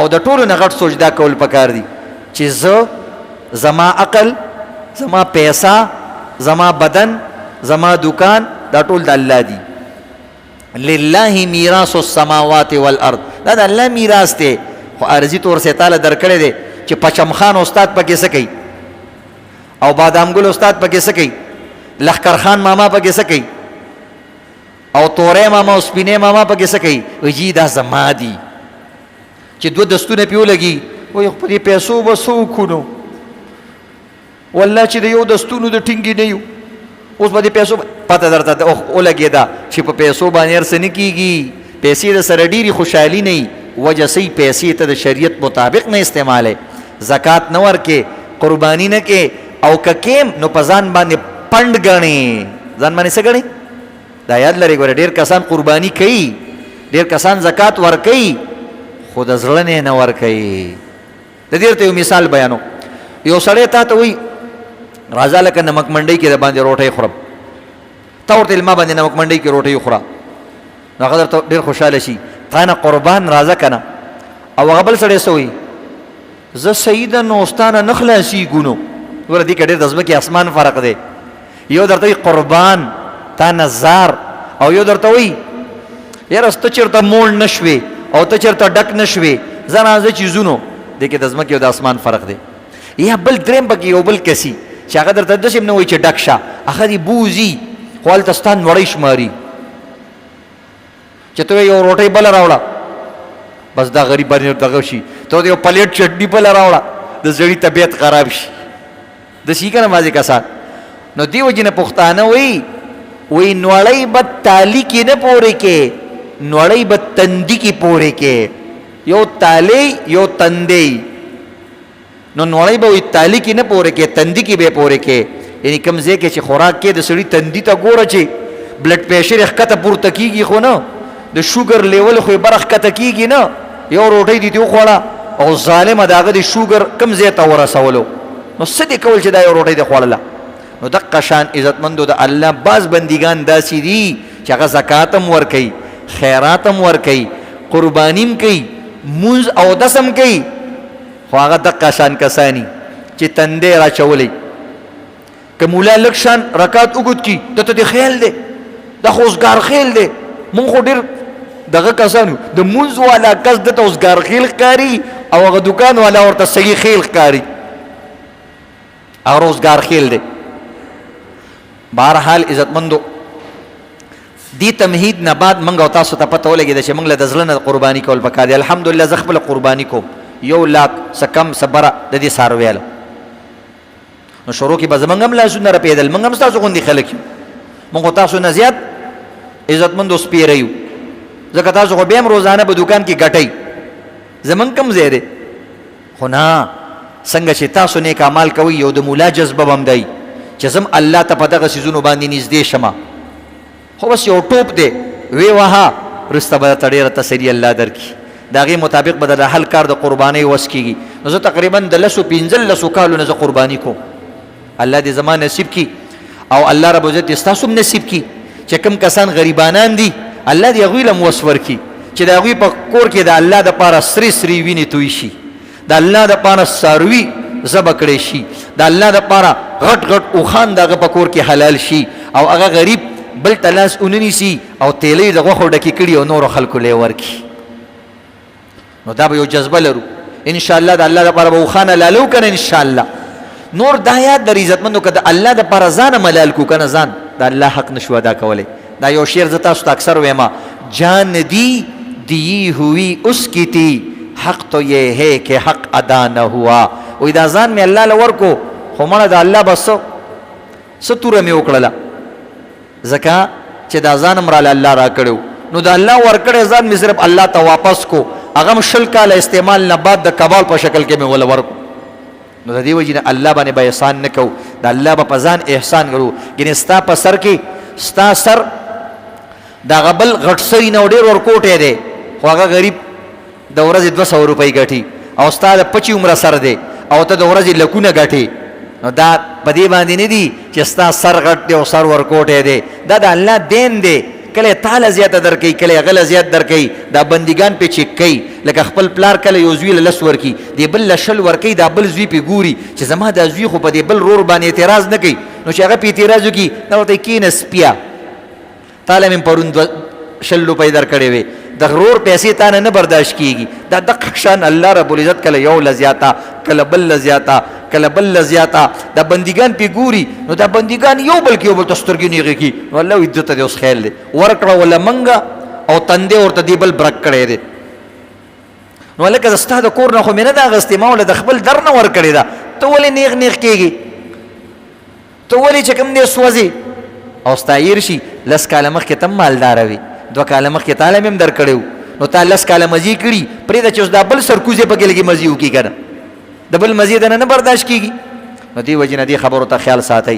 او د ټولو نه غټ سوچ دا کول پکار دي چې زه زما عقل زما پیسہ زما بدن زما دکان دا ټول د الله دي. لله میراث السماوات والارض، دا د الله میراث دی، خو ارزي تور سه تعالی درکړی دی چې پچم خان استاد پکې څه کوي او بادام ګل استاد پکې څه کوي، لخر خان ماما پکې څه کوي او تورې ماما او سپینې ماما پکې څه کوي. وجی دا زما دي چې دو دستونه پیو لګي وای خو دې پیسو وسو کونو والله چې د یو دستونو د ټینګي نه یو اوس باندې پیسو پته درته او لګیدا چې په پیسو باندې ارسنه کیږي. پیسې د سره ډیری خوشحالي نه وجه سي پیسې ته د شریعت مطابق نه استعماله، زکات نه ورکه، قربانی نه کې او ککیم نو پزان باندې پند غني، ځان باندې څه غني. دا یاد لري ګوره ډیر کسان قربانی کوي، ډیر کسان زکات ور کوي، خود زړه نه ور کوي. د دې ته یو مثال بیانو. یو سړی ته وی راځه لکه نمک منډي کې د باندې روټي خورم، تا ورته ما باندې نمک منډي کې روټي خورا، هغه ته ډیر خوشاله شي، تا نه قربان راځه کنه. او هغه بل سړی سوی ز سیدا نوستانه نخلاصي ګونو. ور دي کډه د ځمکې اسمان فرق دی. یو درته قربان تا نزار او یو درته وی یاره ست چرته مول نشوي او ته چرته ډک نشوي، زنازه چیزونو د کې د ځمکې او د اسمان فرق دی. یا بل دریم بګي یو بل کسي چې هغه درته د سیم نه وای چې ډک شه، هغه دی بوزي خپل تستان وړي شماري چې ته یو روټي بل راوړه بس دا غریب باندې دغه شي، ته یو پلیټ چټنی بل راوړه د زړی طبيعت خراب شي. د شي کنه مازه کسان نو دیو جن پښتانه وی نوړی بد تالی کې نه پورې کې، نوړی بد تندی کې پورې کې. یو تالی یو تندی، نو نوړی به وی تالی کې نه پورې کې، تندی کې به پورې کې. یعنی کمزې کې چې خوراک کې د سړی تندی ته ګوره چې بلډ پریشر ښکته پورته کیږي، خو نه د شوګر لیول خو برخ کته کیږي نه. یو روټي دي ته خوړه او ظالم داغه د شوګر کمزې ته ورسولو، نو څه دې کول چې دا یو روټي د خوړله. نو دغه شان عزتمندو د الله باز بندگان داسې دي چې هغه زکاتم ور کوي، خیراتم ور کوي، قربانیم کوي، مونز او دسم کوي، خو هغه دغه شان کسانی چې تندې را چولې که مولا لکشان رکات وګد کی دته د خیال دی، د خوځګار خیال دی. مونږ خو ډیر دغه کسانو د مونز والا کس د توسګار خیل کاری او هغه دکان والا ورته صحیح خیل کاری او روزګار خیل دی. بهرحال عزتمندو دی تمهید نه بعد منګ او تاسو ته پته ولګی چې منګ له ځلنه قربانی کول پکار دی. الحمدلله زه خپل قربانی کوم 1 لاک سکم صبره د دې سارویل. نو شروع کې به زمنګم لاسونه را پیدل منګم تاسو غوندي خلک یو، منګ تاسو نه زیات عزتمندو سپیریو، ځکه تاسو خو بیا روزانه په دکان کې ګټئ، زمنګ کم زیاده. خو نه څنګه چې تاسو نیک اعمال کوي یو د مولا جذبه بم دی چې زم الله ته په دغه سيزونو باندې نږدې شمه. خو بس یو ټوپ دی وی وها رسته به تړي تسری الله درکې، داغه مطابق به د حل کار د قرباني وس کیږي. نو زه تقریبا د 15 کالو نه قرباني کوم. الله دې زما نصیب کی او الله رب عزت استاسو نصیب کی چې کوم کسان غریبانان دي الله دې هغوی له موسور کی چې دا هغوی په کور کې د الله د پاره سری سری ویني توی شي، د الله د پاره ساروي ذبح کړي شي، د الله د پاره غټ غټ او خان دغه په کور کې حلال شي او هغه غریب بل تلاس اونني سي او تیلې دغه خو ډکی کړي او نور خلکو له ورکی. نو دا به یو جذبه لرو ان شاء الله د الله لپاره به خانه لالو کنه ان شاء الله. نور د آیات د عزتمندو کده الله د پر ځان ملال کو کنه ځان د الله حق نشو ادا کوله. دا یو شعر زتا است اکثر وېما جان دی ہوئی اس کی تھی حق تو یہ ہے کہ حق ادا نہ ہوا. و دا ځان می الله لور کو خو مړه د الله بس ستوره می وکړه زکه چې دا ځان امر الله را کړو نو د الله ور کړه ځان می صرف الله ته واپس کو هغه شل کال استعمال نه بعد د کبال په شکل کې می ول ورکو. نو د دې وجې الله باندې به احسان نکو، د الله په ځان احسان غرو. ګینه ستا په سر کې ستا سر دا غبل غټ سری نو ډیر ورکوټه دی خو هغه غریب د ورځې 200 روپۍ ګټي او ستا د 25 عمر سر دی او ته د ورځې لکونه ګټي. نو دا په دې باندې نه دی چې ستا سر غټ دی او سر ورکوټه دی، دا د الله دین دی کله تعالی زیاته درکې کله غل زیات درکې دا بندګان په چک کوي لکه خپل پلار کله یو زوی لس ورکی دی بل شل ورکی دا بل زوی په ګوري چې زما دا زوی خو په دی بل رور باندې اعتراض نه کوي نو چې هغه په اعتراض وکي نو ورته کینس پیا تعالی من پرون شل روپۍ درکړې وي د غرور پیسې تا نه برداشت کیږي دا د شان الله رب العزت کله یو لزیاتا کله بل لزیاتا کله بل لزیاتا دا بندګان پی ګوري نو دا بندګان یو بل کې یو بل تسترګي نیږي کی والله عزت دې اوس خیال دې ورکړه ولا منګه او تندې ورته دی بل برک کړي دې نو لکه استاد کور نه خو مینه دا غستې ما ول د خپل در نه ور کړی دا ته ولې نیغ نیغ کېږي ته ولې چې کوم دې سوځي او ستایر شي لس کاله مخکې تم مالدار وي 2 کاله مخکې تعالی مم در کړو نو تعالی لس کاله مزي کړي پرې د چې دا بل سرکوزه پکې لګي مزي وکي کنه د بل مزي نه برداشت کیږي نو دی وجنه دی خبرو ته خیال ساتي